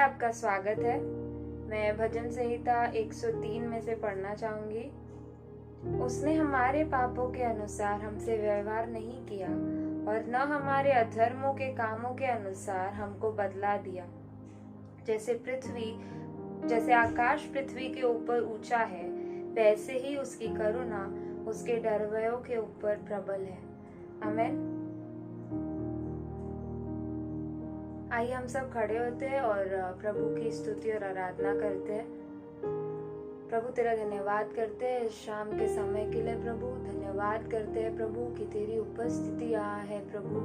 आपका स्वागत है। मैं भजन संहिता 103 में से पढ़ना चाहूंगी। उसने हमारे पापों के अनुसार हमसे व्यवहार नहीं किया और न हमारे अधर्मों के कामों के अनुसार हमको बदला दिया। जैसे आकाश पृथ्वी के ऊपर ऊंचा है, वैसे ही उसकी करुणा उसके डरवयों के ऊपर प्रबल है। आमीन। आइए हम सब खड़े होते हैं और प्रभु की स्तुति और आराधना करते हैं। प्रभु तेरा धन्यवाद करते हैं इस शाम के समय के लिए। प्रभु धन्यवाद करते हैं प्रभु कि तेरी उपस्थिति यहाँ है। प्रभु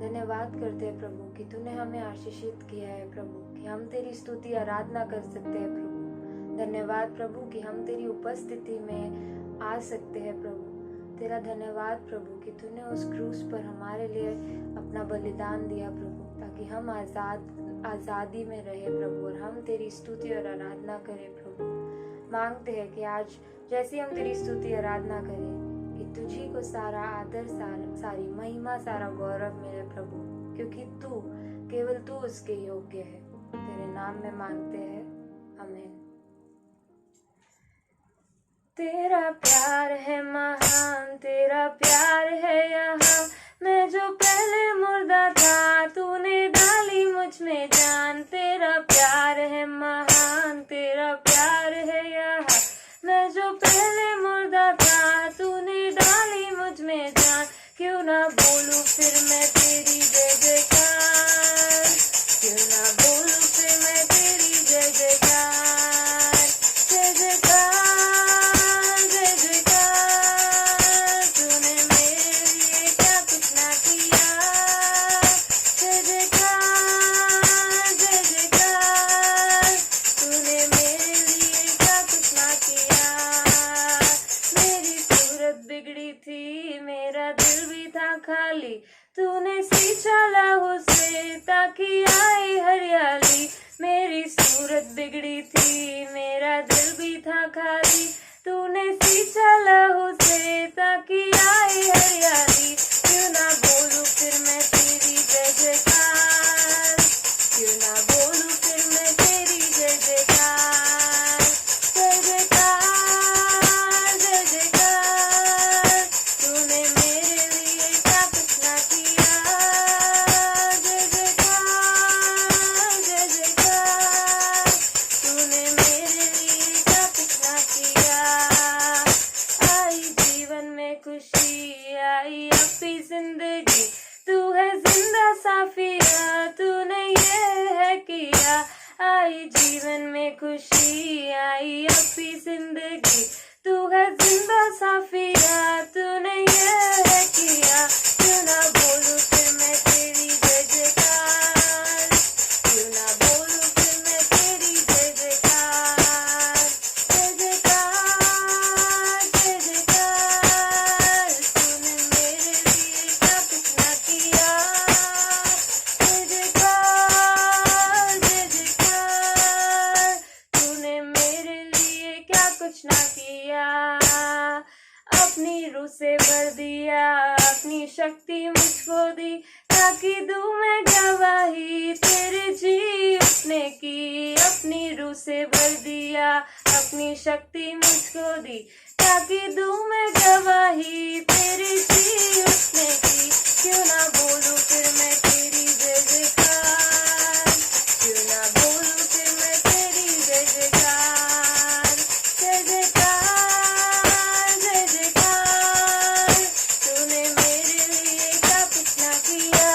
धन्यवाद करते हैं प्रभु कि तूने हमें आशीषित किया है प्रभु, कि हम तेरी स्तुति आराधना कर सकते हैं प्रभु। धन्यवाद प्रभु कि हम तेरी उपस्थिति में आ सकते हैं प्रभु। तेरा धन्यवाद प्रभु कि तूने उस क्रूस पर हमारे लिए अपना बलिदान दिया प्रभु, ताकि हम आज़ादी में रहे प्रभु और हम तेरी स्तुति और आराधना करें प्रभु। मांगते हैं कि आज जैसे हम तेरी स्तुति आराधना करें कि तुझी को सारा आदर, सारी महिमा, सारा गौरव मिले प्रभु, क्योंकि तू, केवल तू उसके योग्य है। तेरे नाम में मांगते हैं, आमीन। तेरा प्यार है महान, तेरा प्यार है यहाँ। मैं जो पहले मुर्दा था, तूने डाली मुझ में जान। तेरा प्यार है महान, तेरा प्यार है यहाँ। मैं जो पहले मुर्दा था, तूने डाली मुझ में जान। क्यों ना बोलूं फिर मैं तेरी जय जयकार, क्यों ना बोलूं फिर मैं तेरी जय जयकार। जय जयकार, जय जयकार, तूने मेरे लिए क्या कुछ ना किया। जय जयकार, जय जयकार, तूने मेरे लिए क्या कुछ ना किया। मेरी सूरत बिगड़ी थी, मेरा दिल भी था खाली, तूने सींचा लहू से ताकि आए हरियाली। मेरी सूरत बिगड़ी थी, मेरा दिल भी था खाली, तूने सींचा लहू से ताकि आए हरियाली। क्यों ना बोलूं फिर मैं तेरी जय जयकार, क्यों ना बोलूं फिर मैं तेरी जय जयकार। जय जयकार, जय जयकार, तूने मेरे लिए क्या कुछ ना किया। जय जयकार, जय जयकार, तूने मेरे लिए क्या कुछ ना किया। आई जीवन में खुशी, आई अपनी जिंदगी, तू है जिंदा साफिया, तूने ये है किया। आई जीवन में खुशी, आई अपनी जिंदगी, तू है जिंदा साफिया, तूने ये है किया। क्यों ना बोलूं फिर मैं तेरी जय जयकार, क्यों ना बोलूं फिर मैं तेरी जय जयकार। जय जयकार, जय जयकार, तूने मेरे लिए क्या कुछ ना किया। जय जयकार, जय जयकार, तूने मेरे लिए क्या कुछ ना किया। अपनी रूह से भर दिया, अपनी शक्ति मुझको दी, ताकि दूं मैं गवाही तेरे जी उठने की। अपनी रूह से भर दिया, अपनी शक्ति मुझको दी, ताकि दूं मैं गवाही तेरे जी उठने की। क्यों ना बोलूं फिर मैं तेरी जय जयकार, क्यों ना बोलूं फिर मैं तेरी जय जयकार। जय जयकार, जय जयकार, तूने मेरे लिए क्या कुछ ना किया।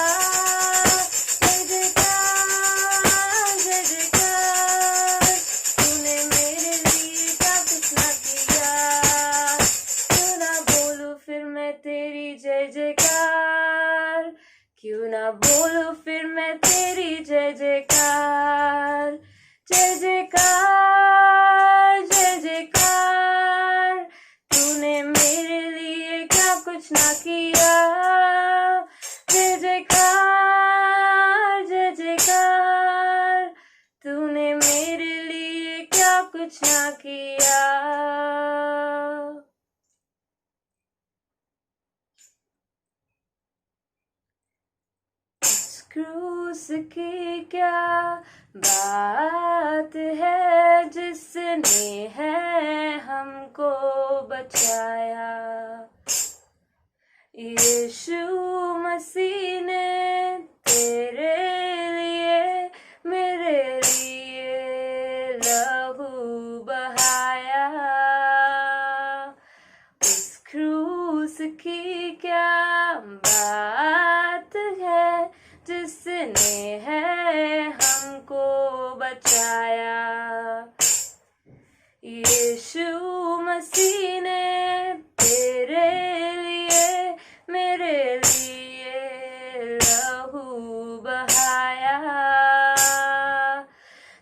जय जयकार, जय जयकार, तूने मेरे लिए क्या कुछ ना किया। क्यों ना बोलूं फिर मैं तेरी जय जयकार, क्यों ना बोलूं फिर मैं तेरी जय जयकार। जय जयकार, जय जयकार, तूने मेरे लिए क्या कुछ ना किया। जय जयकार, जय जयकार, तूने मेरे लिए क्या कुछ ना किया। क्रूस क्रूस की क्या बात है, जिसने है हमको बचाया। यीशु मसीह ने तेरे लिए मेरे लिए लहू बहाया। उस क्रूस की क्या बात है, जिसने है हमको बचाया। यीशु मसीह ने तेरे लिए मेरे लिए लहू बहाया।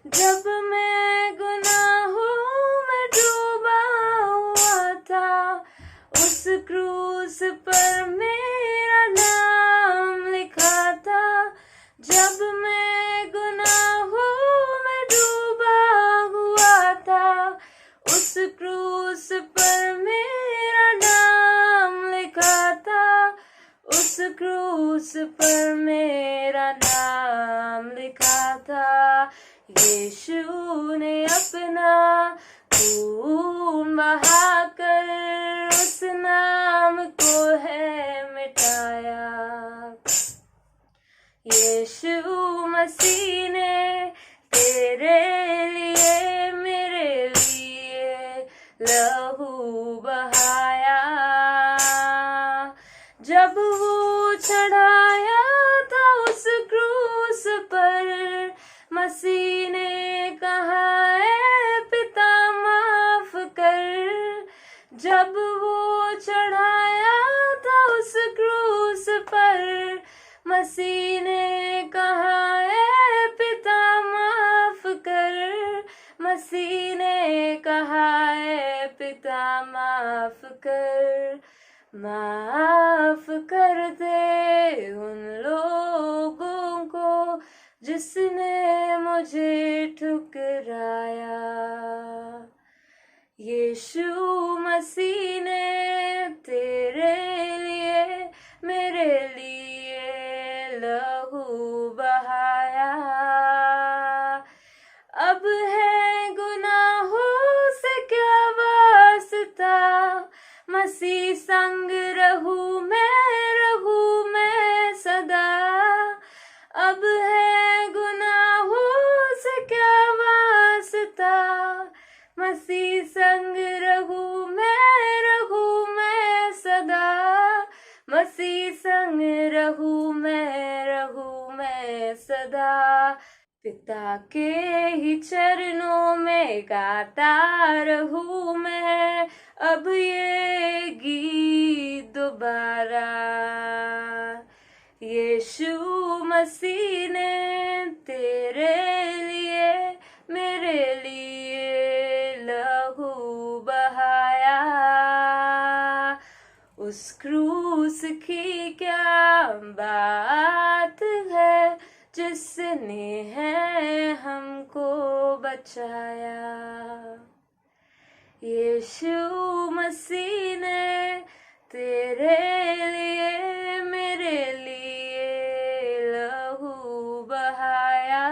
जब मैं गुनाहों में डूबा हुआ था, उस क्रूस पर मेरा नाम लिखा था। जब मैं गुनाहों में डूबा हुआ था, उस क्रूस पर मेरा नाम लिखा था। उस क्रूस पर मेरा नाम लिखा था। यीशु ने अपना खून बहाकर उस नाम को है मिटाया। यीशु मसीह ने तेरे लिए मेरे लिए लहू बहाया। जब वो चढ़ाया था उस क्रूस पर, मसीह ने कहा है पिता माफ कर। जब वो चढ़ाया था उस क्रूस पर, मसीह ने कहा है पिता माफ कर। मसीह ने कहा है पिता माफ कर। माफ कर दे उन लोगों को जिसने मुझे ठुकराया। यीशु मसीह ने तेरे लिए मेरे लिए लहू बहाया। अब है गुनाहों से क्या वास्ता, मसीह संग रहूं मैं सदा। अब है गुनाहों से क्या वास्ता, मसीह संग रहूं मैं सदा। मसीह संग रहूं मैं सदा। पिता के ही चरणों में गाता रहूं मैं अब ये गीत दोबारा। यीशु मसीह ने तेरे लिए मेरे लिए लहू बहाया। उस क्रूस की क्या बात है, जिसने है हमको बचाया। यीशु मसीह ने तेरे लिए मेरे लिए लहू बहाया।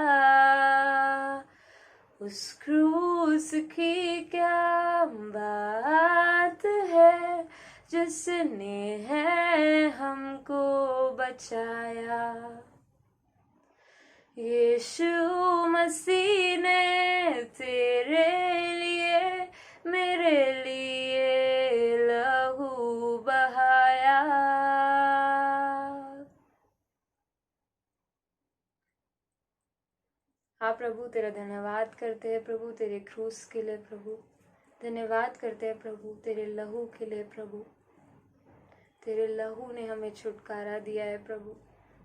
उस क्रूस की क्या बात है, जिसने है हमको बचाया। यीशु मसीह ने तेरे लिए मेरे लिए लहू बहाया। हाँ प्रभु, तेरा धन्यवाद करते हैं प्रभु तेरे क्रूस के लिए। प्रभु धन्यवाद करते हैं प्रभु तेरे लहू के लिए। प्रभु तेरे लहू ने हमें छुटकारा दिया है। प्रभु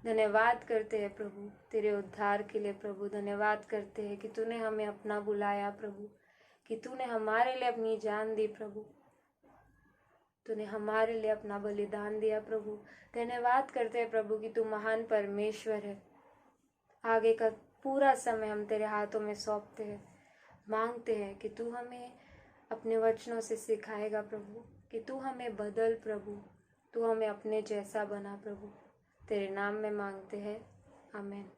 धन्यवाद करते हैं प्रभु तेरे उद्धार के लिए। प्रभु धन्यवाद करते हैं कि तूने हमें अपना बुलाया। प्रभु कि तूने हमारे लिए अपनी जान दी। प्रभु तूने हमारे लिए अपना बलिदान दिया। प्रभु धन्यवाद करते हैं प्रभु कि तू महान परमेश्वर है। आगे का पूरा समय हम तेरे हाथों में सौंपते हैं। मांगते हैं कि तू हमें अपने वचनों से सिखाएगा प्रभु, कि तू हमें बदल प्रभु, तू हमें अपने जैसा बना प्रभु। तेरे नाम में मांगते हैं, आमीन।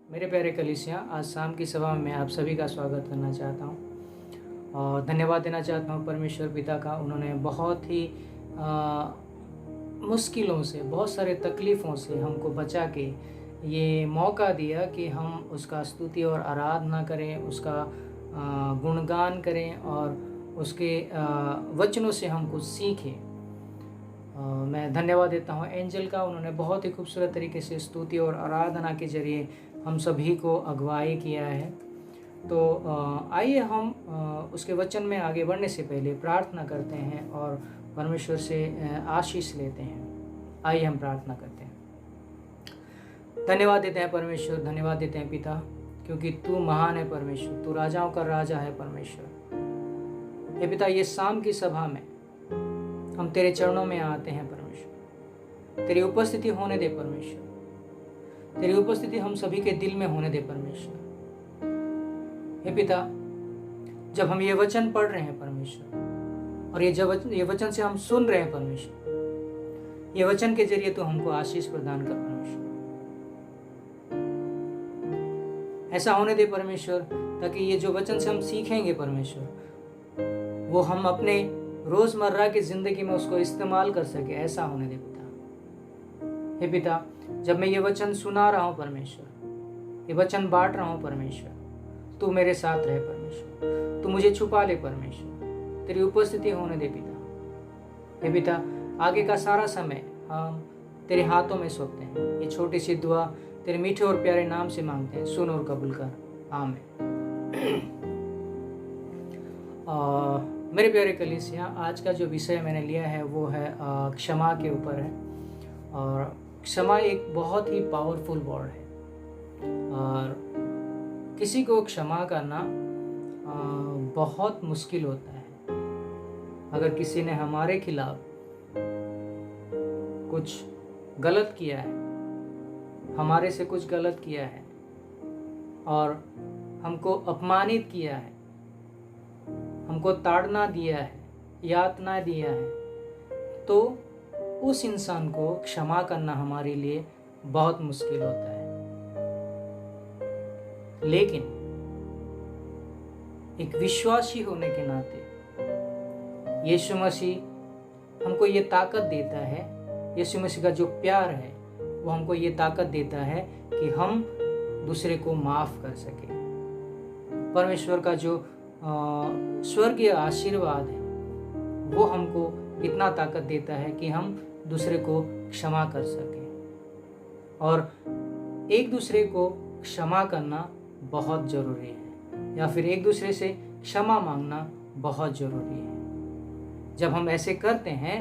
मेरे प्यारे कलीसिया, आज शाम की सभा में मैं आप सभी का स्वागत करना चाहता हूँ और धन्यवाद देना चाहता हूँ परमेश्वर पिता का। उन्होंने बहुत ही मुश्किलों से, बहुत सारे तकलीफ़ों से हमको बचा के ये मौका दिया कि हम उसका स्तुति और आराधना करें, उसका गुणगान करें और उसके वचनों से हम कुछ सीखें। मैं धन्यवाद देता हूँ एंजल का। उन्होंने बहुत ही खूबसूरत तरीके से स्तुति और आराधना के जरिए हम सभी को अगुवाई किया है। तो आइए हम उसके वचन में आगे बढ़ने से पहले प्रार्थना करते हैं और परमेश्वर से आशीष लेते हैं। आइए हम प्रार्थना करते हैं। धन्यवाद देते हैं परमेश्वर, धन्यवाद देते हैं पिता, क्योंकि तू महान है परमेश्वर, तू राजाओं का राजा है परमेश्वर। हे पिता, ये शाम की सभा में हम तेरे चरणों में आते हैं परमेश्वर। तेरी उपस्थिति होने दे परमेश्वर, तेरी उपस्थिति हम सभी के दिल में होने दे परमेश्वर। हे पिता, जब हम ये वचन पढ़ रहे हैं परमेश्वर और ये वचन से हम सुन रहे हैं परमेश्वर, ये वचन के जरिए तो हमको आशीष प्रदान कर परमेश्वर। ऐसा होने दे परमेश्वर ताकि ये जो वचन से हम सीखेंगे परमेश्वर, वो हम अपने रोजमर्रा की जिंदगी में उसको इस्तेमाल कर सके। ऐसा होने दे पिता। हे पिता, जब मैं ये वचन सुना रहा हूँ परमेश्वर, ये वचन बांट रहा हूँ परमेश्वर, तू मेरे साथ रहे परमेश्वर, तू मुझे छुपा ले परमेश्वर, तेरी उपस्थिति होने दे पिता। हे पिता, आगे का सारा समय हम तेरे हाथों में सौंपते हैं। ये छोटी सी दुआ तेरे मीठे और प्यारे नाम से मांगते हैं, सुन और कबूल कर, आमीन। मेरे प्यारे कलीसिया, आज का जो विषय मैंने लिया है वो है क्षमा के ऊपर है। और क्षमा एक बहुत ही पावरफुल वर्ड है और किसी को क्षमा करना बहुत मुश्किल होता है। अगर किसी ने हमारे खिलाफ कुछ गलत किया है, हमारे से कुछ गलत किया है और हमको अपमानित किया है, हमको ताड़ना दिया है, यातना दिया है, तो उस इंसान को क्षमा करना हमारे लिए बहुत मुश्किल होता है। लेकिन एक विश्वासी होने के नाते यीशु मसीह हमको ये ताकत देता है, यीशु मसीह का जो प्यार है वो हमको ये ताकत देता है कि हम दूसरे को माफ़ कर सके। परमेश्वर का जो स्वर्गीय आशीर्वाद है वो हमको इतना ताकत देता है कि हम दूसरे को क्षमा कर सकें। और एक दूसरे को क्षमा करना बहुत ज़रूरी है, या फिर एक दूसरे से क्षमा मांगना बहुत ज़रूरी है। जब हम ऐसे करते हैं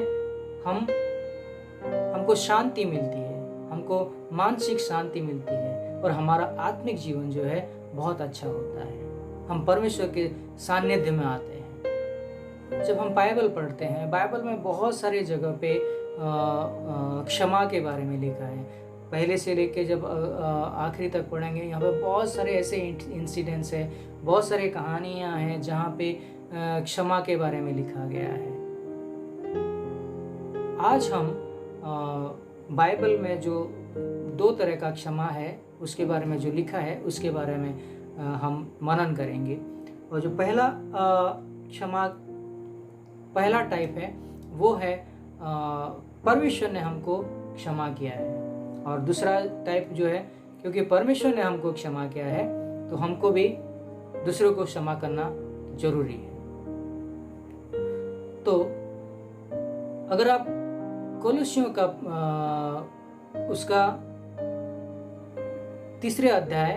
हमको शांति मिलती है, हमको मानसिक शांति मिलती है और हमारा आत्मिक जीवन जो है बहुत अच्छा होता है। हम परमेश्वर के सानिध्य में आते हैं। जब हम बाइबल पढ़ते हैं, बाइबल में बहुत सारे जगह पे क्षमा के बारे में लिखा है। पहले से लेके जब आखिरी तक पढ़ेंगे, यहाँ पे बहुत सारे ऐसे इंसिडेंट्स हैं, बहुत सारे कहानियाँ हैं जहाँ पे क्षमा के बारे में लिखा गया है। आज हम बाइबल में जो 2 तरह का क्षमा है उसके बारे में जो लिखा है उसके बारे में हम मनन करेंगे। और जो पहला क्षमा, पहला टाइप है वो है परमेश्वर ने हमको क्षमा किया है। और दूसरा टाइप जो है, क्योंकि परमेश्वर ने हमको क्षमा किया है तो हमको भी दूसरों को क्षमा करना जरूरी है। तो अगर आप कोलोसियों का उसका 3 अध्याय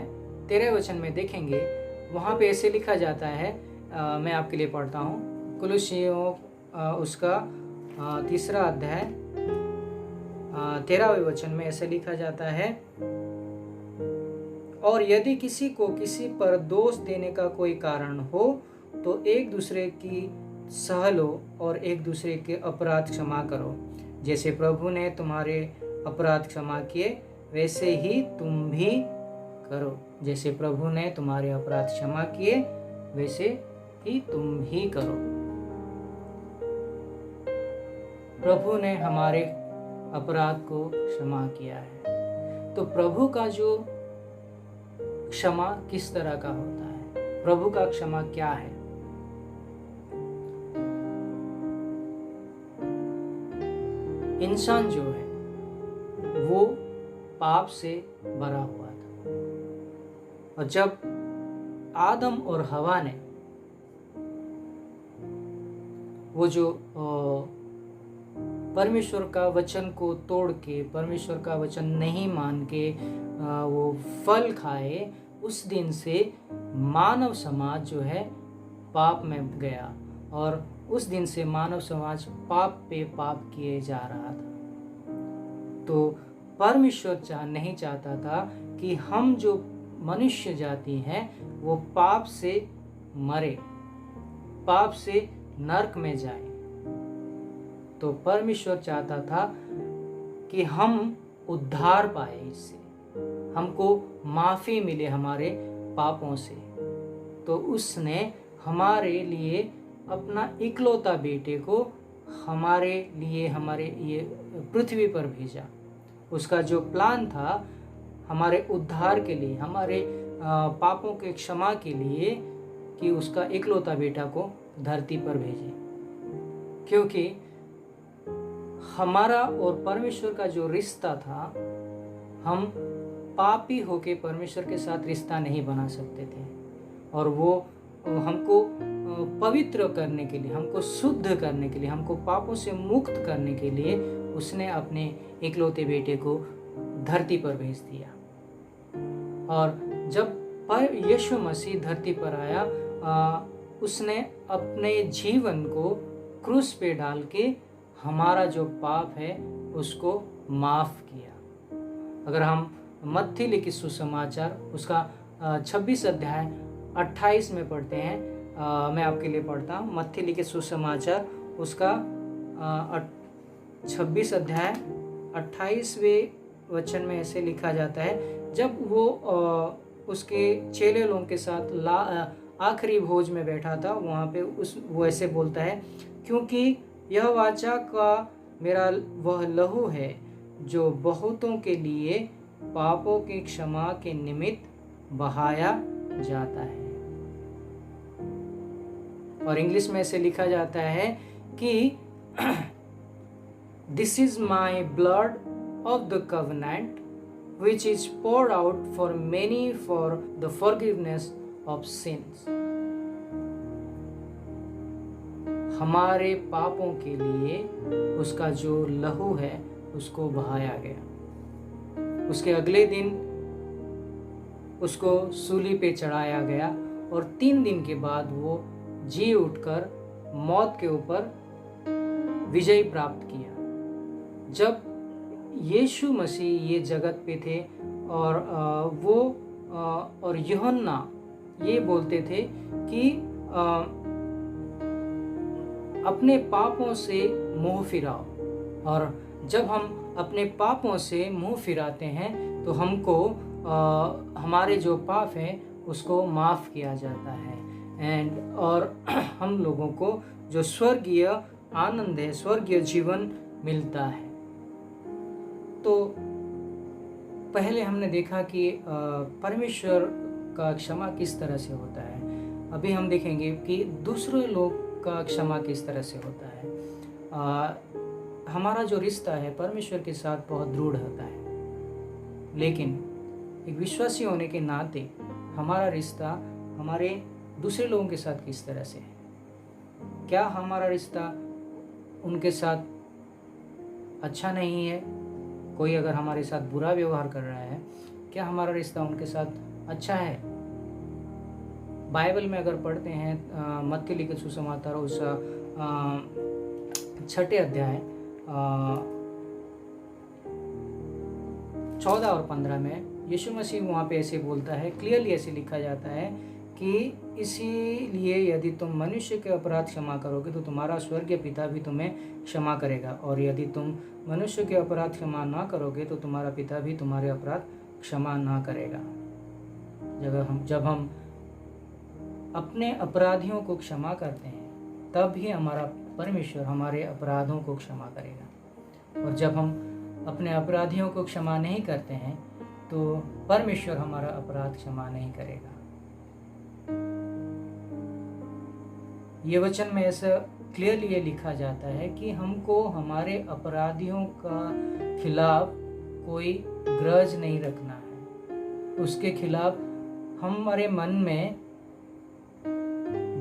13 वचन में देखेंगे, वहाँ पे ऐसे लिखा जाता है, मैं आपके लिए पढ़ता हूँ। कोलोसियों उसका 3 अध्याय 13वें वचन में ऐसे लिखा जाता है, और यदि किसी को किसी पर दोष देने का कोई कारण हो तो एक दूसरे की सह लो और एक दूसरे के अपराध क्षमा करो। जैसे प्रभु ने तुम्हारे अपराध क्षमा किए वैसे ही तुम भी करो। जैसे प्रभु ने तुम्हारे अपराध क्षमा किए वैसे ही तुम भी करो। प्रभु ने हमारे अपराध को क्षमा किया है। तो प्रभु का जो क्षमा किस तरह का होता है, प्रभु का क्षमा क्या है। इंसान जो है वो पाप से भरा हुआ था, और जब आदम और हवा ने वो जो परमेश्वर का वचन को तोड़ के, परमेश्वर का वचन नहीं मान के वो फल खाए, उस दिन से मानव समाज जो है पाप में गया, और उस दिन से मानव समाज पाप पे पाप किए जा रहा था। तो परमेश्वर नहीं चाहता था कि हम जो मनुष्य जाति हैं वो पाप से मरे, पाप से नरक में जाए। तो परमेश्वर चाहता था कि हम उद्धार पाए, इससे हमको माफ़ी मिले हमारे पापों से। तो उसने हमारे लिए अपना इकलौता बेटे को हमारे ये पृथ्वी पर भेजा। उसका जो प्लान था हमारे उद्धार के लिए, हमारे पापों के क्षमा के लिए, कि उसका इकलौता बेटा को धरती पर भेजे। क्योंकि हमारा और परमेश्वर का जो रिश्ता था, हम पापी होके परमेश्वर के साथ रिश्ता नहीं बना सकते थे, और वो हमको पवित्र करने के लिए, हमको शुद्ध करने के लिए, हमको पापों से मुक्त करने के लिए उसने अपने इकलौते बेटे को धरती पर भेज दिया। और जब यीशु मसीह धरती पर आया, उसने अपने जीवन को क्रूस पे डाल के हमारा जो पाप है उसको माफ़ किया। अगर हम मत्ती लिखित सुसमाचार उसका 26 अध्याय 28 में पढ़ते हैं, मैं आपके लिए पढ़ता हूँ। मत्ती लिखित सुसमाचार उसका 26 अध्याय 28वें वचन में ऐसे लिखा जाता है, जब वो उसके चेले लोगों के साथ आखिरी भोज में बैठा था, वहाँ पे वो ऐसे बोलता है, क्योंकि यह वाचा का मेरा वह लहू है जो बहुतों के लिए पापों की क्षमा के निमित्त बहाया जाता है। और इंग्लिश में ऐसे लिखा जाता है कि this is my blood of the covenant which is poured out for many for the forgiveness of sins। हमारे पापों के लिए उसका जो लहू है उसको बहाया गया। उसके अगले दिन उसको सूली पे चढ़ाया गया, और 3 दिन के बाद वो जी उठकर मौत के ऊपर विजय प्राप्त किया। जब यीशु मसीह ये जगत पे थे, और वो और यूहन्ना ये बोलते थे कि अपने पापों से मुंह फिराओ, और जब हम अपने पापों से मुंह फिराते हैं तो हमको हमारे जो पाप हैं उसको माफ़ किया जाता है, और हम लोगों को जो स्वर्गीय आनंद है, स्वर्गीय जीवन मिलता है। तो पहले हमने देखा कि परमेश्वर का क्षमा किस तरह से होता है। अभी हम देखेंगे कि दूसरे लोग का क्षमा किस तरह से होता है। हमारा जो रिश्ता है परमेश्वर के साथ बहुत दृढ़ होता है, लेकिन एक विश्वासी होने के नाते हमारा रिश्ता हमारे दूसरे लोगों के साथ किस तरह से है। क्या हमारा रिश्ता उनके साथ अच्छा नहीं है? कोई अगर हमारे साथ बुरा व्यवहार कर रहा है, क्या हमारा रिश्ता उनके साथ अच्छा है? बाइबल में अगर पढ़ते हैं मत्ती लिखित सुसमाचार उस 6 अध्याय 14 और 15 में यीशु मसीह वहाँ पे ऐसे बोलता है, क्लियरली ऐसे लिखा जाता है कि इसीलिए यदि तुम मनुष्य के अपराध क्षमा करोगे तो तुम्हारा स्वर्गीय पिता भी तुम्हें क्षमा करेगा, और यदि तुम मनुष्य के अपराध क्षमा ना करोगे तो तुम्हारा पिता भी तुम्हारे अपराध क्षमा ना करेगा। जब हम अपने अपराधियों को क्षमा करते हैं तब ही हमारा परमेश्वर हमारे अपराधों को क्षमा करेगा, और जब हम अपने अपराधियों को क्षमा नहीं करते हैं तो परमेश्वर हमारा अपराध क्षमा नहीं करेगा। ये वचन में ऐसा क्लियरली ये लिखा जाता है कि हमको हमारे अपराधियों का खिलाफ कोई ग्रज नहीं रखना है, उसके खिलाफ हमारे मन में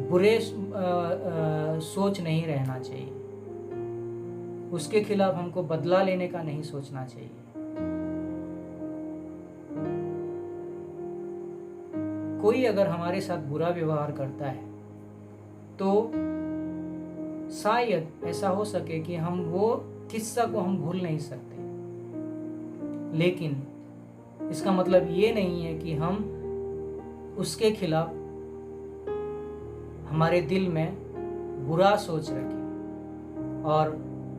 बुरे सोच नहीं रहना चाहिए, उसके खिलाफ हमको बदला लेने का नहीं सोचना चाहिए। कोई अगर हमारे साथ बुरा व्यवहार करता है तो शायद ऐसा हो सके कि हम वो किस्सा को हम भूल नहीं सकते, लेकिन इसका मतलब ये नहीं है कि हम उसके खिलाफ हमारे दिल में बुरा सोच रखें और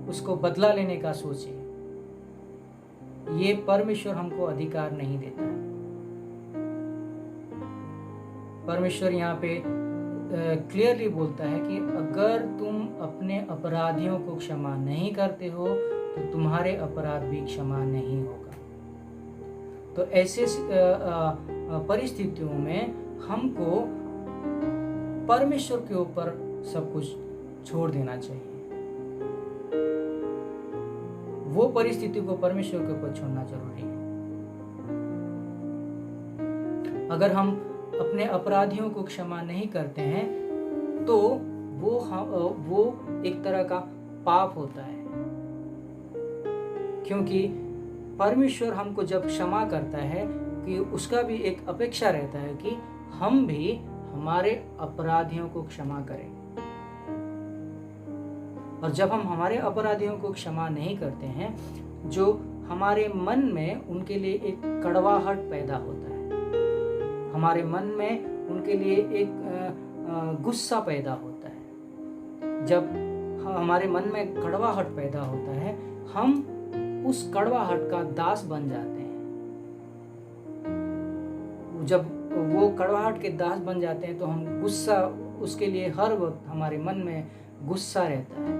उसको बदला लेने का सोचें। ये परमेश्वर हमको अधिकार नहीं देता है। परमेश्वर यहाँ पे क्लियरली बोलता है कि अगर तुम अपने अपराधियों को क्षमा नहीं करते हो तो तुम्हारे अपराध भी क्षमा नहीं होगा। तो ऐसे परिस्थितियों में हमको परमेश्वर के ऊपर सब कुछ छोड़ देना चाहिए। वो परिस्थिति को परमेश्वर के ऊपर छोड़ना जरूरी है। अगर हम अपने अपराधियों को क्षमा नहीं करते हैं तो वो एक तरह का पाप होता है, क्योंकि परमेश्वर हमको जब क्षमा करता है कि उसका भी एक अपेक्षा रहता है कि हम भी हमारे अपराधियों को क्षमा करें। और जब हम हमारे अपराधियों को क्षमा नहीं करते हैं, जो हमारे मन में उनके लिए एक कड़वाहट पैदा होता है, हमारे मन में उनके लिए एक गुस्सा पैदा होता है। जब हमारे मन में कड़वाहट पैदा होता है, हम उस कड़वाहट का दास बन जाते हैं। जब वो कड़वाहट के दास बन जाते हैं तो हम गुस्सा, उसके लिए हर वक्त हमारे मन में गुस्सा रहता है,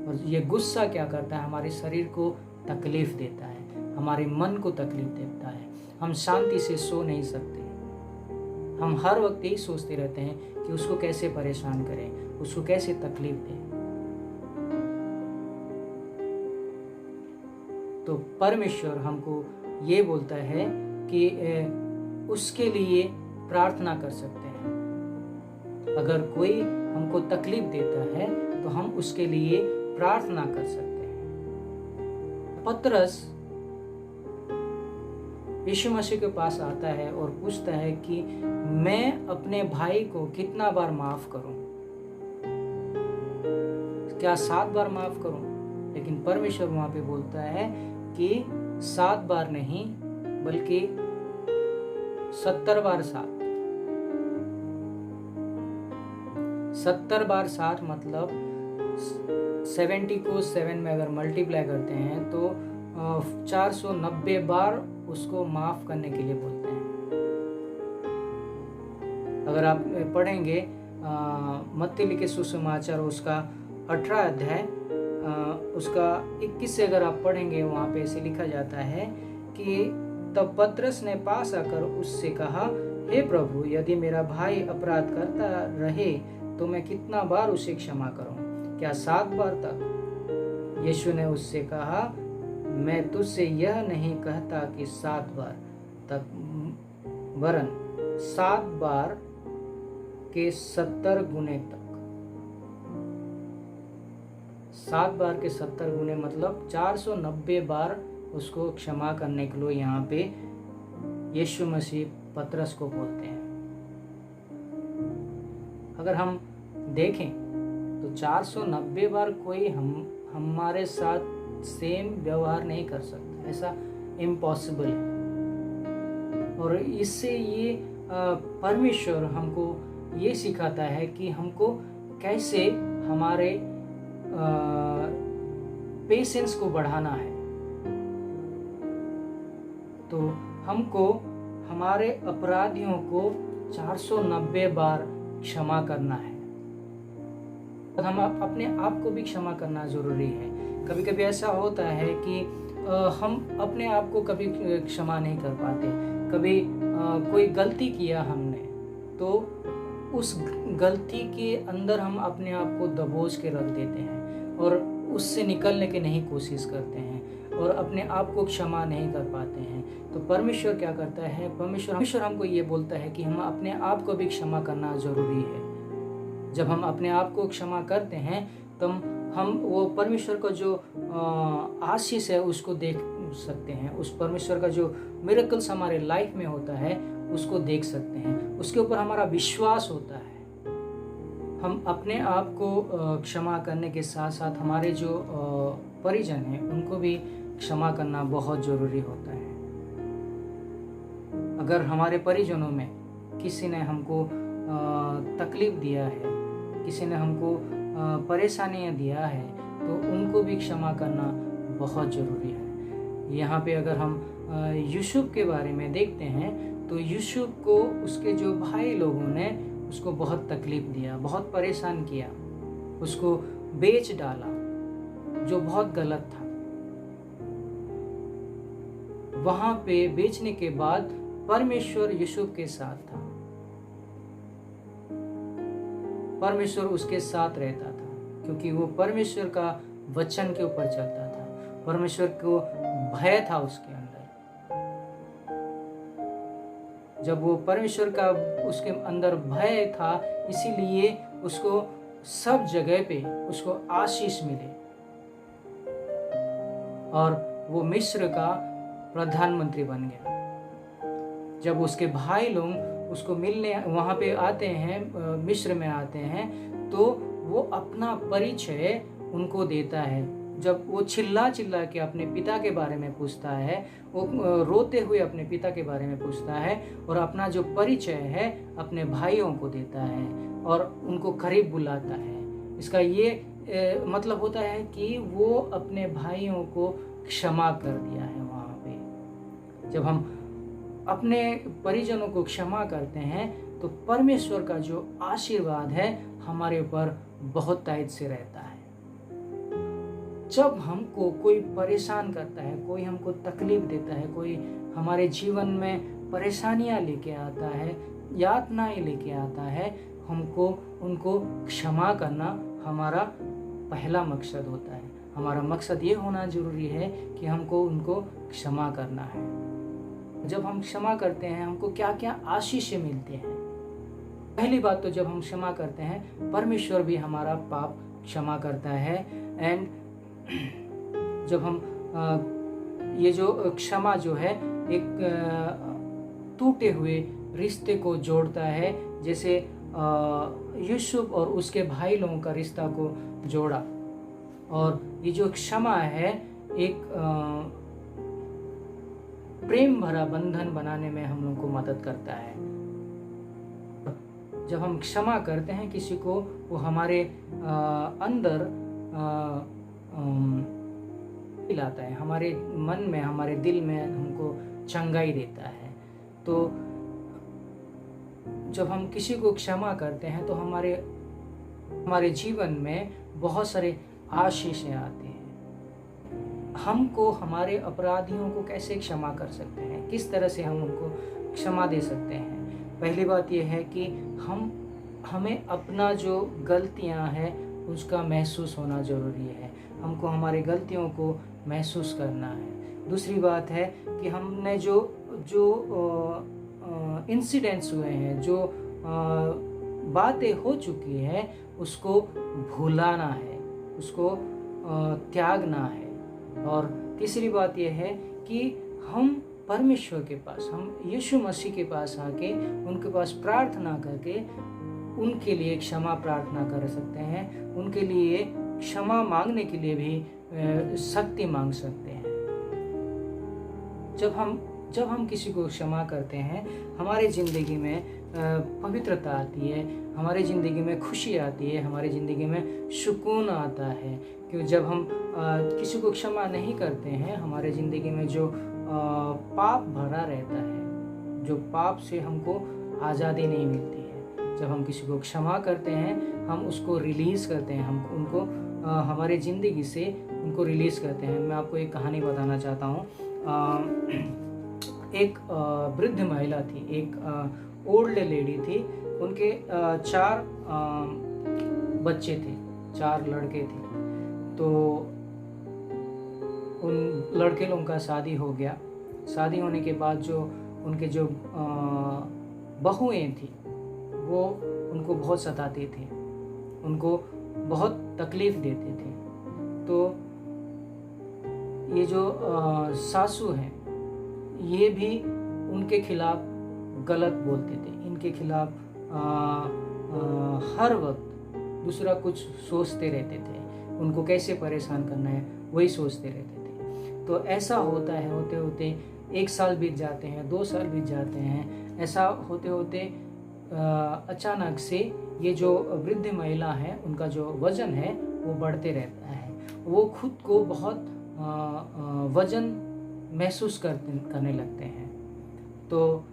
और ये गुस्सा क्या करता है, हमारे शरीर को तकलीफ देता है, हमारे मन को तकलीफ देता है। हम शांति से सो नहीं सकते, हम हर वक्त यही सोचते रहते हैं कि उसको कैसे परेशान करें, उसको कैसे तकलीफ दें। तो परमेश्वर हमको ये बोलता है कि उसके लिए प्रार्थना कर सकते हैं। अगर कोई हमको तकलीफ देता है तो हम उसके लिए प्रार्थना कर सकते हैं। पतरस यीशु मसीह के पास आता है और पूछता है कि मैं अपने भाई को कितना बार माफ करूं? क्या 7 बार माफ करूं? लेकिन परमेश्वर वहां पे बोलता है कि 7 बार नहीं, बल्कि 70 बार 7। 70 बार 7 मतलब 70 को 7 में अगर मल्टीप्लाई करते हैं तो 490 बार उसको माफ करने के लिए बोलते हैं। अगर आप पढ़ेंगे मत्ती लिखे सुसमाचार उसका 18 अध्याय उसका 21 से अगर आप पढ़ेंगे, वहाँ पे ऐसे लिखा जाता है कि तब पतरस ने पास आकर उससे कहा, हे प्रभु, यदि मेरा भाई अपराध करता रहे तो मैं कितना बार उसे क्षमा करूं? क्या 7 बार तक? यीशु ने उससे कहा, मैं तुझसे यह नहीं कहता कि 7 बार तक, वरन 7 बार के 70 गुने तक। 7 बार के 70 गुने मतलब 490 बार उसको क्षमा करने के लिए यहाँ पे यीशु मसीह पतरस को बोलते हैं। अगर हम देखें तो 490 बार कोई हमारे साथ सेम व्यवहार नहीं कर सकता, ऐसा इम्पॉसिबल है। और इससे ये परमेश्वर हमको ये सिखाता है कि हमको कैसे हमारे पेशेंस को बढ़ाना है। तो हमको हमारे अपराधियों को 490 बार क्षमा करना है। हम अपने आप को भी क्षमा करना जरूरी है। कभी कभी ऐसा होता है कि हम अपने आप को कभी क्षमा नहीं कर पाते। कभी कोई गलती किया हमने तो उस गलती के अंदर हम अपने आप को दबोच के रख देते हैं और उससे निकलने की नहीं कोशिश करते हैं और अपने आप को क्षमा नहीं कर पाते हैं। तो परमेश्वर क्या करता है, परमेश्वर हमको ये बोलता है कि हम अपने आप को भी क्षमा करना ज़रूरी है। जब हम अपने आप को क्षमा करते हैं तब हम वो परमेश्वर का जो आशीष है उसको देख सकते हैं। उस परमेश्वर का जो मिरेकल्स हमारे लाइफ में होता है उसको देख सकते हैं, उसके ऊपर हमारा विश्वास होता है। हम अपने आप को क्षमा करने के साथ साथ हमारे जो परिजन हैं उनको भी क्षमा करना बहुत ज़रूरी होता है। अगर हमारे परिजनों में किसी ने हमको तकलीफ़ दिया है, किसी ने हमको परेशानियाँ दिया है, तो उनको भी क्षमा करना बहुत ज़रूरी है। यहाँ पे अगर हम यूसुफ के बारे में देखते हैं तो यूसुफ को उसके जो भाई लोगों ने उसको बहुत तकलीफ़ दिया, बहुत परेशान किया, उसको बेच डाला, जो बहुत गलत था। वहाँ पे बेचने के बाद परमेश्वर यूसुफ के साथ था, परमेश्वर उसके साथ रहता था, क्योंकि वो परमेश्वर का वचन के ऊपर चलता था। परमेश्वर को भय था उसके अंदर। जब वो परमेश्वर का उसके अंदर भय था, इसीलिए उसको सब जगह पे उसको आशीष मिले और वो मिस्र का प्रधानमंत्री बन गया। जब उसके भाई लोग उसको मिलने वहाँ पे आते हैं, मिस्र में आते हैं, तो वो अपना परिचय उनको देता है। जब वो चिल्ला चिल्ला के अपने पिता के बारे में पूछता है, वो रोते हुए अपने पिता के बारे में पूछता है और अपना जो परिचय है अपने भाइयों को देता है और उनको करीब बुलाता है। इसका ये मतलब होता है कि वो अपने भाइयों को क्षमा कर दिया है। वहाँ पे जब हम अपने परिजनों को क्षमा करते हैं तो परमेश्वर का जो आशीर्वाद है हमारे ऊपर बहुत तायद से रहता है। जब हमको कोई परेशान करता है, कोई हमको तकलीफ देता है, कोई हमारे जीवन में परेशानियां लेके आता है, यातनाएं लेके आता है, हमको उनको क्षमा करना हमारा पहला मकसद होता है। हमारा मकसद ये होना जरूरी है कि हमको उनको क्षमा करना है। जब हम क्षमा करते हैं हमको क्या क्या आशीष मिलते हैं। पहली बात तो जब हम क्षमा करते हैं परमेश्वर भी हमारा पाप क्षमा करता है। एंड जब हम ये जो क्षमा जो है एक टूटे हुए रिश्ते को जोड़ता है, जैसे यूसुफ और उसके भाई लोगों का रिश्ता को जोड़ा। और ये जो क्षमा है एक प्रेम भरा बंधन बनाने में हम लोग को मदद करता है। जब हम क्षमा करते हैं किसी को, वो हमारे अंदर लाता है, हमारे मन में, हमारे दिल में हमको चंगाई देता है। तो जब हम किसी को क्षमा करते हैं तो हमारे जीवन में बहुत सारे आशीषें आते हैं। हमको हमारे अपराधियों को कैसे क्षमा कर सकते हैं, किस तरह से हम उनको क्षमा दे सकते हैं। पहली बात यह है कि हमें अपना जो गलतियां हैं उसका महसूस होना ज़रूरी है। हमको हमारे गलतियों को महसूस करना है। दूसरी बात है कि हमने जो इंसिडेंट्स हुए हैं, जो बातें हो चुकी हैं, उसको भुलाना है, उसको त्यागना है। और तीसरी बात यह है कि हम परमेश्वर के पास, हम यीशु मसीह के पास आके उनके पास प्रार्थना करके उनके लिए क्षमा प्रार्थना कर सकते हैं, उनके लिए क्षमा मांगने के लिए भी शक्ति मांग सकते हैं। जब हम किसी को क्षमा करते हैं हमारे ज़िंदगी में पवित्रता आती है, हमारी ज़िंदगी में खुशी आती है, हमारी ज़िंदगी में सुकून आता है। क्यों जब हम किसी को क्षमा नहीं करते हैं, हमारे ज़िंदगी में जो पाप भरा रहता है, जो पाप से हमको आज़ादी नहीं मिलती है। जब हम किसी को क्षमा करते हैं हम उसको रिलीज़ करते हैं, हम उनको हमारे ज़िंदगी से उनको रिलीज़ करते हैं। मैं आपको एक कहानी बताना चाहता हूँ। एक वृद्ध महिला थी, एक ओल्ड लेडी थी। उनके 4 बच्चे थे, 4 लड़के थे। तो उन लड़के लोगों का शादी हो गया। शादी होने के बाद जो उनके जो बहुएं थी वो उनको बहुत सताती थी, उनको बहुत तकलीफ़ देते थे। तो ये जो सासू हैं ये भी उनके खिलाफ गलत बोलते थे, इनके खिलाफ हर वक्त दूसरा कुछ सोचते रहते थे, उनको कैसे परेशान करना है वही सोचते रहते थे। तो ऐसा होता है, होते होते 1 साल बीत जाते हैं, 2 साल बीत जाते हैं। ऐसा होते होते अचानक से ये जो वृद्ध महिला है उनका जो वज़न है वो बढ़ते रहता है। वो खुद को बहुत वज़न महसूस करने लगते हैं। तो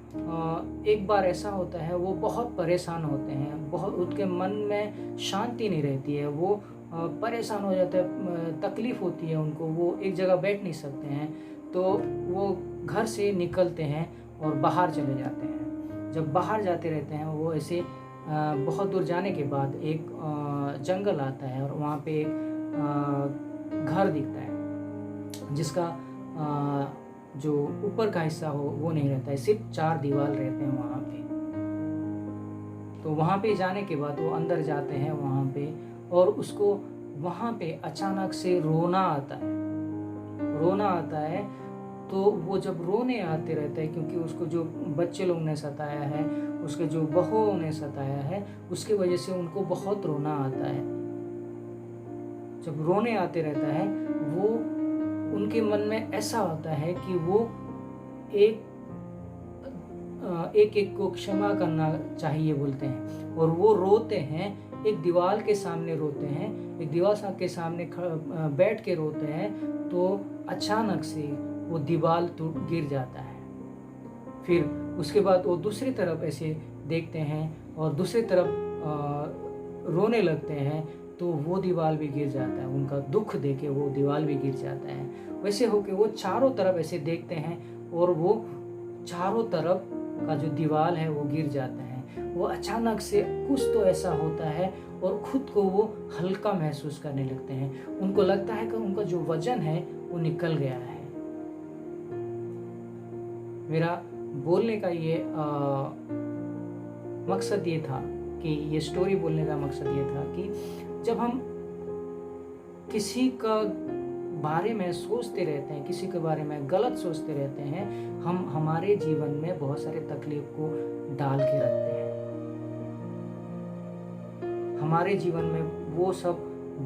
एक बार ऐसा होता है, वो बहुत परेशान होते हैं, बहुत उनके मन में शांति नहीं रहती है, वो परेशान हो जाते हैं, तकलीफ़ होती है उनको, वो एक जगह बैठ नहीं सकते हैं। तो वो घर से निकलते हैं और बाहर चले जाते हैं। जब बाहर जाते रहते हैं वो ऐसे बहुत दूर जाने के बाद एक जंगल आता है और वहाँ पे एक घर दिखता है जिसका जो ऊपर का हिस्सा हो वो नहीं रहता है, सिर्फ 4 दीवार रहते हैं वहाँ पे। तो वहाँ पे जाने के बाद वो अंदर जाते हैं वहाँ पे, और उसको वहाँ पे अचानक से रोना आता है। तो वो जब रोने आते रहते हैं, क्योंकि उसको जो बच्चे लोग ने सताया है, उसके जो बहुओं ने सताया है, उसके वजह से उनको बहुत रोना आता है। जब रोने आते रहता है वो उनके मन में ऐसा होता है कि वो एक को क्षमा करना चाहिए बोलते हैं, और वो रोते हैं, एक दीवार के सामने रोते हैं, एक दीवार के सामने बैठ के रोते हैं। तो अचानक से वो दीवार गिर जाता है। फिर उसके बाद वो दूसरी तरफ ऐसे देखते हैं और दूसरी तरफ रोने लगते हैं, तो वो दीवार भी गिर जाता है। उनका दुख देके वो दीवार भी गिर जाता है। वैसे होके वो चारों तरफ ऐसे देखते हैं और वो चारों तरफ का जो दीवार है वो गिर जाता है। वो अचानक से कुछ तो ऐसा होता है और खुद को वो हल्का महसूस करने लगते हैं। उनको लगता है कि उनका जो वजन है वो निकल गया है। मेरा बोलने का ये मकसद ये था कि ये स्टोरी बोलने का मकसद ये था कि जब हम किसी का बारे में सोचते रहते हैं, किसी के बारे में गलत सोचते रहते हैं, हम हमारे जीवन में बहुत सारे तकलीफ को डाल के रखते हैं। हमारे जीवन में वो सब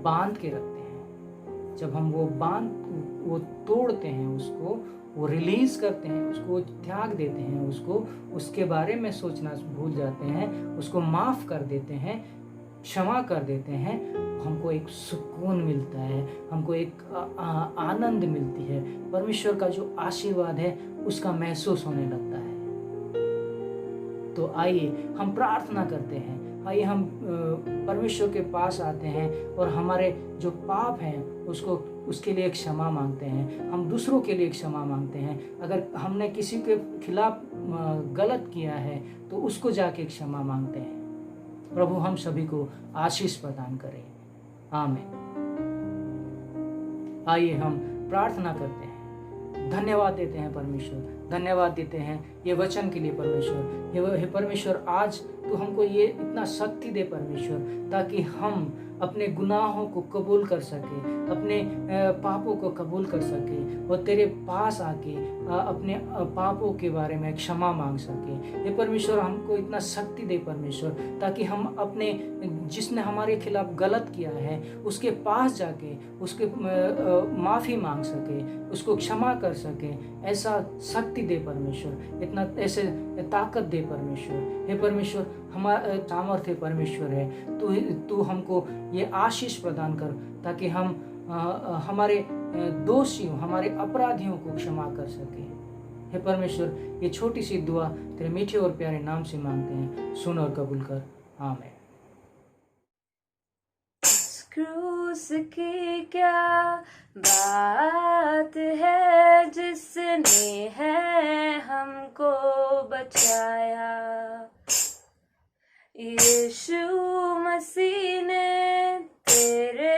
बांध के रखते हैं। जब हम वो तोड़ते हैं, उसको वो रिलीज करते हैं, उसको त्याग देते हैं, उसको उसके बारे में सोचना भूल जाते हैं, उसको माफ़ कर देते हैं, क्षमा कर देते हैं, हमको एक सुकून मिलता है, हमको एक आनंद मिलती है, परमेश्वर का जो आशीर्वाद है उसका महसूस होने लगता है। तो आइए हम प्रार्थना करते हैं, आइए हम परमेश्वर के पास आते हैं और हमारे जो पाप हैं उसके लिए क्षमा मांगते हैं। हम दूसरों के लिए क्षमा मांगते हैं। अगर हमने किसी के खिलाफ गलत किया है तो उसको जाके क्षमा मांगते हैं। प्रभु हम सभी को आशीष प्रदान करें, आमीन। आइए हम प्रार्थना करते हैं, धन्यवाद देते हैं परमेश्वर, धन्यवाद देते हैं ये वचन के लिए परमेश्वर। हे परमेश्वर, आज तू हमको ये इतना शक्ति दे परमेश्वर, ताकि हम अपने गुनाहों को कबूल कर सके, अपने पापों को कबूल कर सके और तेरे पास आके अपने पापों के बारे में क्षमा मांग सके। हे परमेश्वर, हमको इतना शक्ति दे परमेश्वर, ताकि हम अपने जिसने हमारे खिलाफ गलत किया है उसके पास जाके उसके माफ़ी मांग सके, उसको क्षमा कर सके। ऐसा शक्ति दे परमेश्वर, इतना ऐसे ताकत दे परमेश्वर। हे परमेश्वर, हमारा सामर्थ्य परमेश्वर है, तू हमको ये आशीष प्रदान कर, ताकि हम हमारे दोषियों, हमारे अपराधियों को क्षमा कर सके। हे परमेश्वर, ये छोटी सी दुआ तेरे मीठे और प्यारे नाम से मांगते हैं, सुन और कबूल कर, आमीन। क्रूस की क्या बात है जिसने है हमको बचाया। यीशु मसीह ने तेरे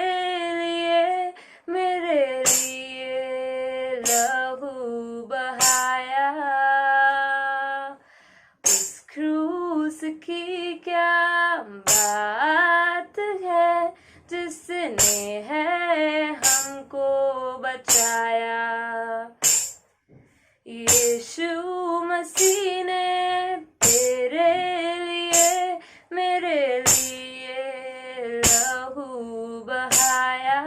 लिए मेरे लिए लहू बहाया। उस क्रूस की क्या बात है जिसने है हमको बचाया। यीशु मसीह ने तेरे लिए मेरे लिए लहू बहाया।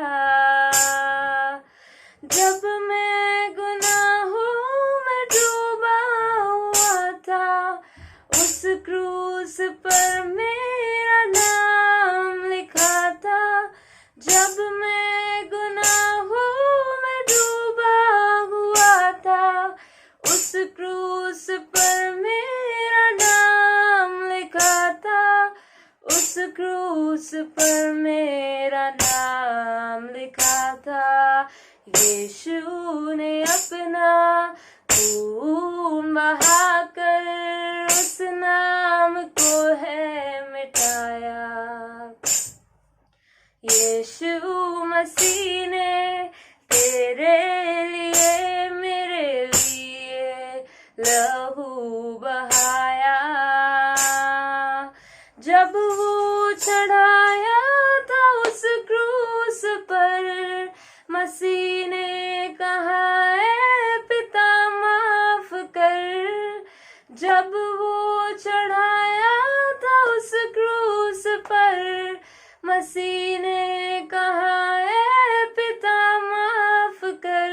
जब मैं गुनाहों में डूबा हुआ था, उस क्रूस पर मेरा नाम लिखा था। जब मैं गुनाहों में डूबा हुआ था, उस क्रूस पर मेरा नाम लिखा था। उस क्रूस पर मेरा नाम लिखा था। यीशु ने अपना खून बहाकर उस नाम को है मिटाया। यीशु मसीह ने तेरे लिए मेरे लिए लहू बहाया। जब वो चढ़ाया था उस क्रूस पर, मसीह ने कहा है पिता माफ कर। जब वो चढ़ाया था उस क्रूस पर, मसीह ने कहा है पिता माफ कर।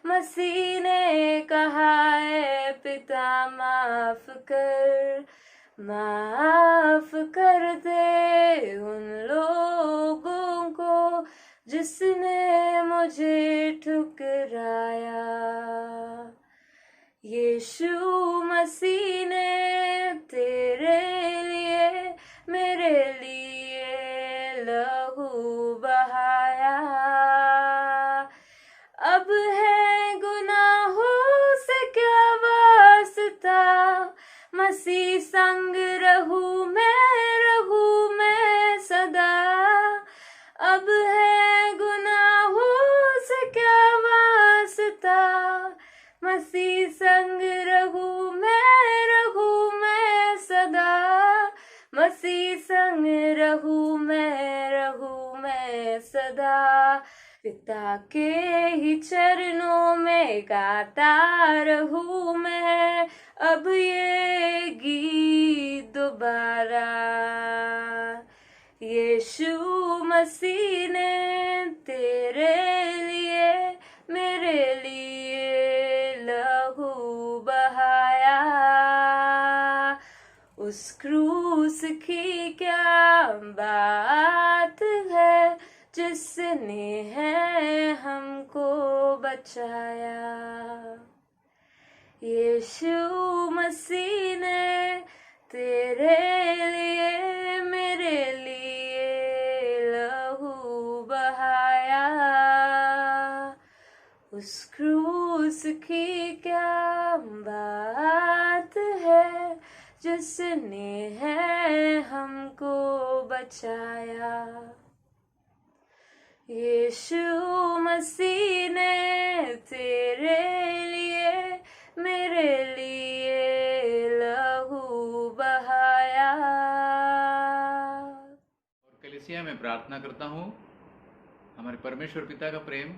मसीह ने कहा है पिता माफ कर। माफ कर दे उन लोगों को जिसने मुझे ठुकराया। यीशु मसीह ने तेरे लिए मेरे लिए लहू बहाया। अब है गुनाहों से क्या वास्ता, मसीह संग रहूं मैं सदा। अब है गुनाहों से क्या वास्ता, मसीह संग रहूं मैं सदा। मसीह संग रहूं मैं सदा। पिता के ही चरणों में गाता रहूं मैं अब ये गीत दोबारा। यीशु मसीह ने तेरे लिए मेरे लिए लहू बहाया। उस क्रूस की क्या बात है जिसने है हमको बचाया। यीशु मसीह ने तेरे लिए मेरे लिए लहू बहाया। उस क्रूस की क्या बात है जिसने है हमको बचाया। यीशु मसीह ने तेरे लिए मेरे लिए लहू बहाया। और कलीसिया में प्रार्थना करता हूँ हमारे परमेश्वर पिता का प्रेम,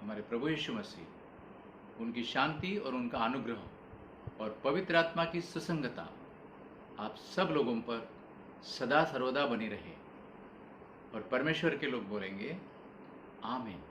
हमारे प्रभु यीशु मसीह, उनकी शांति और उनका अनुग्रह और पवित्र आत्मा की सुसंगता आप सब लोगों पर सदा सर्वदा बनी रहे। और परमेश्वर के लोग बोलेंगे आमीन।